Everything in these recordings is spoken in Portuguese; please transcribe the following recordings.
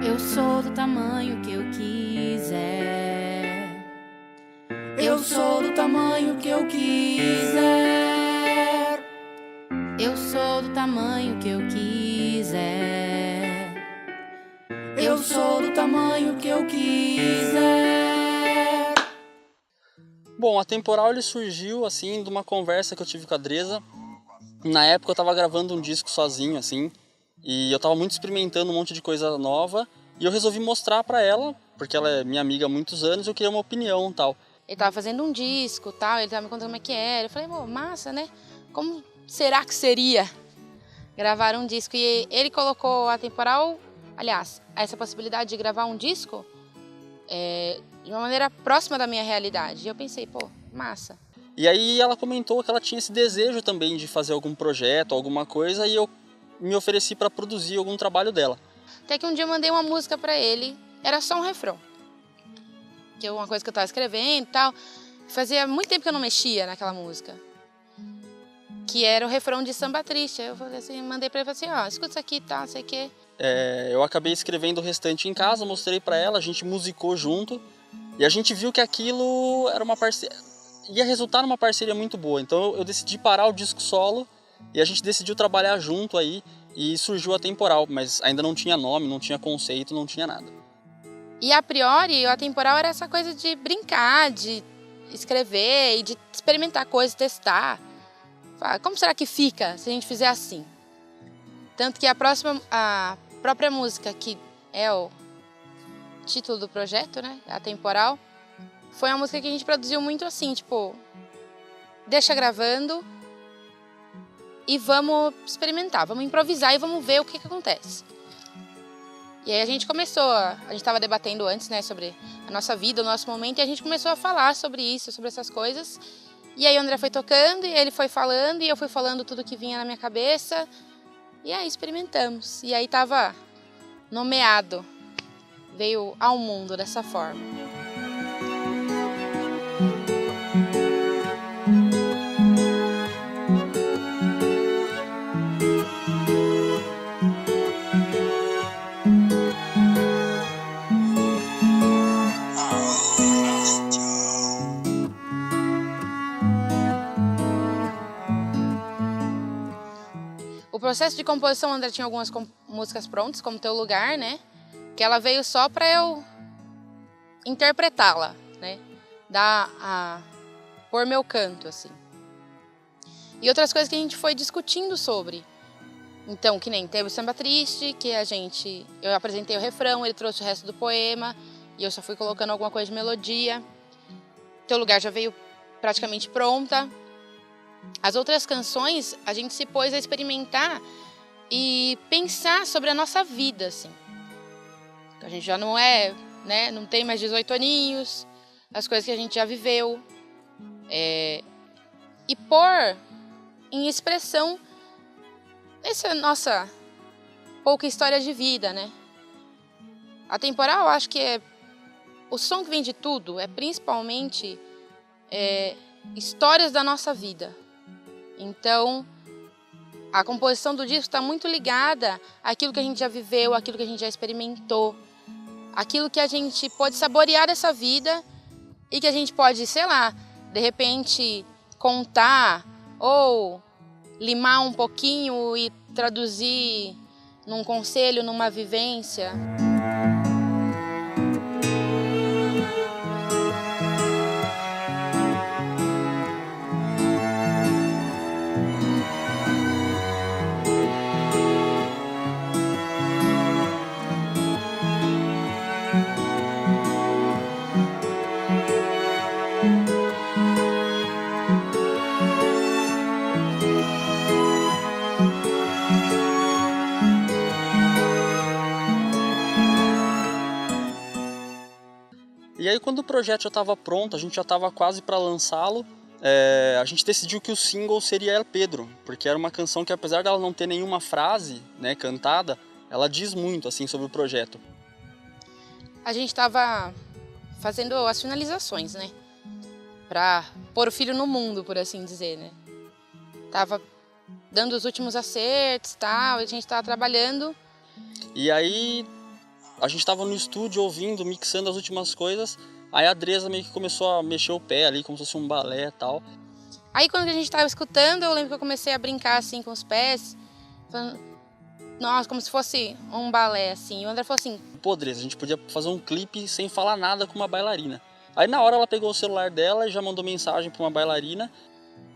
Eu sou do tamanho que eu quiser. Eu sou do tamanho que eu quiser. Eu sou do tamanho que eu quiser. Eu sou do tamanho que eu quiser. Bom, a Temporal ele surgiu assim de uma conversa que eu tive com a Dresa. Na época eu estava gravando um disco sozinho assim, e eu estava muito experimentando um monte de coisa nova, e eu resolvi mostrar para ela, porque ela é minha amiga há muitos anos, eu queria uma opinião, tal. Ele tava fazendo um disco, tal, ele tava me contando como é que era. Eu falei, massa, né? Como será que seria gravar um disco? E ele colocou a Temporal, aliás, essa possibilidade de gravar um disco de uma maneira próxima da minha realidade. E eu pensei, massa. E aí ela comentou que ela tinha esse desejo também de fazer algum projeto, alguma coisa, e eu me ofereci para produzir algum trabalho dela. Até que um dia eu mandei uma música para ele, era só um refrão. Que é uma coisa que eu estava escrevendo e tal. Fazia muito tempo que eu não mexia naquela música. Que era o refrão de Samba Triste. Eu falei assim, mandei para ele e falei assim, escuta isso aqui e tal, não sei o quê. Eu acabei escrevendo o restante em casa, mostrei para ela, a gente musicou junto, e a gente viu que aquilo era uma parceria, ia resultar numa parceria muito boa. Então eu decidi parar o disco solo e a gente decidiu trabalhar junto aí, e surgiu a Temporal, mas ainda não tinha nome, não tinha conceito, não tinha nada. E a priori, a Temporal era essa coisa de brincar, de escrever e de experimentar coisas, testar. Como será que fica se a gente fizer assim? Tanto que a própria música, que é o título do projeto, né, a Temporal, foi uma música que a gente produziu muito assim, tipo, deixa gravando e vamos experimentar, vamos improvisar e vamos ver o que acontece. E aí a gente começou, a gente estava debatendo antes, né, sobre a nossa vida, o nosso momento, e a gente começou a falar sobre isso, sobre essas coisas. E aí o André foi tocando, e ele foi falando, e eu fui falando tudo que vinha na minha cabeça. E aí experimentamos. E aí estava nomeado, veio ao mundo dessa forma. O processo de composição, o André tinha algumas músicas prontas, como Teu Lugar, né? Que ela veio só para eu interpretá-la, né? Pôr meu canto, assim. E outras coisas que a gente foi discutindo sobre. Então, que nem teve o Samba Triste, que eu apresentei o refrão, ele trouxe o resto do poema, e eu só fui colocando alguma coisa de melodia. Teu Lugar já veio praticamente pronta. As outras canções, a gente se pôs a experimentar e pensar sobre a nossa vida, assim. A gente já não né, não tem mais 18 aninhos, as coisas que a gente já viveu. E pôr em expressão essa nossa pouca história de vida, né? A Temporal, eu acho que o som que vem de tudo é principalmente histórias da nossa vida. Então, a composição do disco está muito ligada àquilo que a gente já viveu, àquilo que a gente já experimentou, aquilo que a gente pode saborear dessa vida e que a gente pode, sei lá, de repente contar ou limar um pouquinho e traduzir num conselho, numa vivência. E aí quando o projeto já estava pronto, a gente já estava quase para lançá-lo, a gente decidiu que o single seria El Pedro, porque era uma canção que, apesar dela não ter nenhuma frase, né, cantada, ela diz muito assim sobre o projeto. A gente estava fazendo as finalizações, né, para pôr o filho no mundo, por assim dizer, né. Tava dando os últimos acertos, tal, e a gente estava trabalhando. E aí A gente tava no estúdio ouvindo, mixando as últimas coisas, aí a Dresa meio que começou a mexer o pé ali, como se fosse um balé e tal. Aí quando a gente tava escutando, eu lembro que eu comecei a brincar assim com os pés, falando, nossa, como se fosse um balé, assim. E o André falou assim, Pô, Dresa, a gente podia fazer um clipe sem falar nada com uma bailarina. Aí na hora ela pegou o celular dela e já mandou mensagem pra uma bailarina.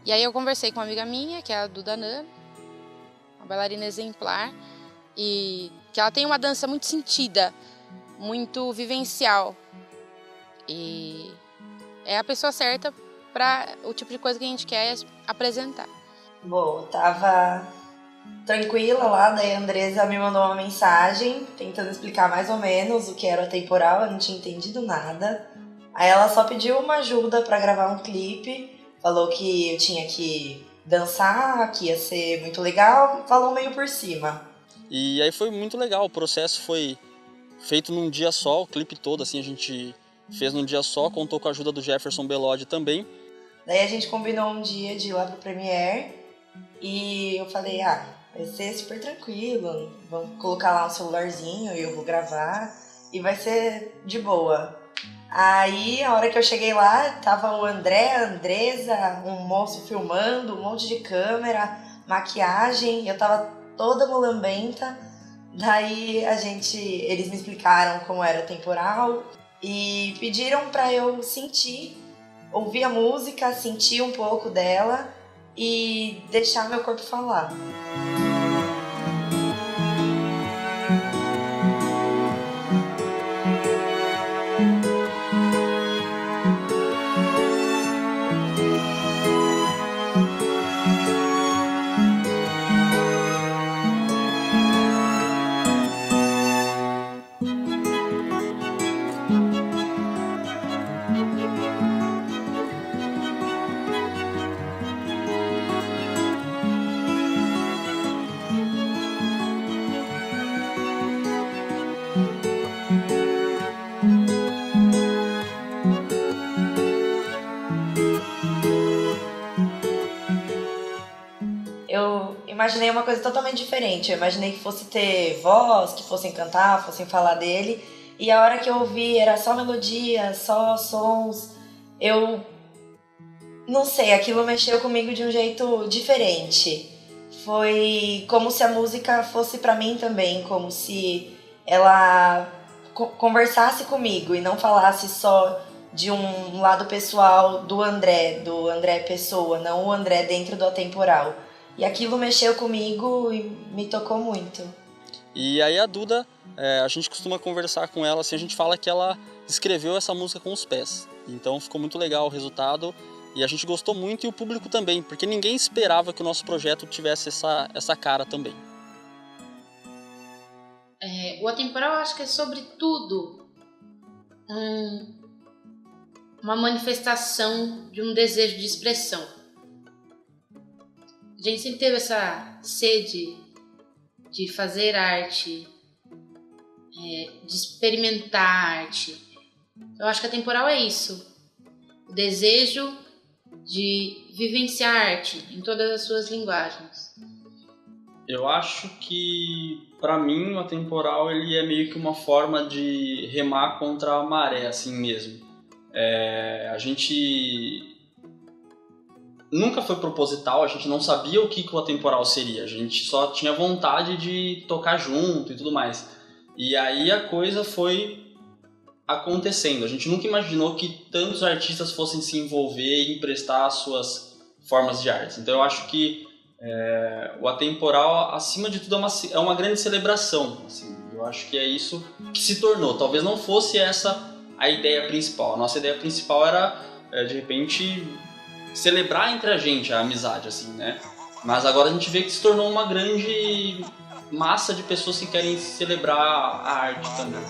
E aí eu conversei com uma amiga minha, que é a Duda Nan, uma bailarina exemplar, e que ela tem uma dança muito sentida, muito vivencial. E é a pessoa certa para o tipo de coisa que a gente quer apresentar. Bom, eu tava tranquila lá, daí a Andresa me mandou uma mensagem tentando explicar mais ou menos o que era o atemporal, eu não tinha entendido nada. Aí ela só pediu uma ajuda para gravar um clipe, falou que eu tinha que dançar, que ia ser muito legal, falou meio por cima. E aí foi muito legal, o processo foi feito num dia só, o clipe todo, assim, a gente fez num dia só, contou com a ajuda do Jefferson Bellodi também. Daí a gente combinou um dia de ir lá pro Premiere e eu falei, vai ser super tranquilo, vamos colocar lá um celularzinho e eu vou gravar e vai ser de boa. Aí, a hora que eu cheguei lá, tava o André, a Andresa, um moço filmando, um monte de câmera, maquiagem, eu tava toda mulambenta. Daí eles me explicaram como era o temporal e pediram pra eu sentir, ouvir a música, sentir um pouco dela e deixar meu corpo falar. Eu imaginei uma coisa totalmente diferente. Eu imaginei que fosse ter voz, que fossem cantar, fossem falar dele. E a hora que eu ouvi era só melodia, só sons. Eu não sei, aquilo mexeu comigo de um jeito diferente. Foi como se a música fosse pra mim também, como se ela conversasse comigo e não falasse só de um lado pessoal do André pessoa, não o André dentro do atemporal. E aquilo mexeu comigo e me tocou muito. E aí a Duda, a gente costuma conversar com ela, assim, a gente fala que ela escreveu essa música com os pés. Então ficou muito legal o resultado e a gente gostou muito e o público também, porque ninguém esperava que o nosso projeto tivesse essa cara também. O atemporal eu acho que é sobretudo uma manifestação de um desejo de expressão. A gente sempre teve essa sede de fazer arte, de experimentar arte. Eu acho que a temporal é isso. O desejo de vivenciar arte em todas as suas linguagens. Eu acho que, para mim, o atemporal ele é meio que uma forma de remar contra a maré, assim mesmo. A gente nunca foi proposital, a gente não sabia o que o atemporal seria, a gente só tinha vontade de tocar junto e tudo mais. E aí a coisa foi acontecendo, a gente nunca imaginou que tantos artistas fossem se envolver e emprestar as suas formas de arte. Então eu acho que o atemporal, acima de tudo, é uma grande celebração. Assim, eu acho que é isso que se tornou. Talvez não fosse essa a ideia principal. A nossa ideia principal era, de repente, celebrar entre a gente a amizade, assim, né? Mas agora a gente vê que se tornou uma grande massa de pessoas que querem celebrar a arte também.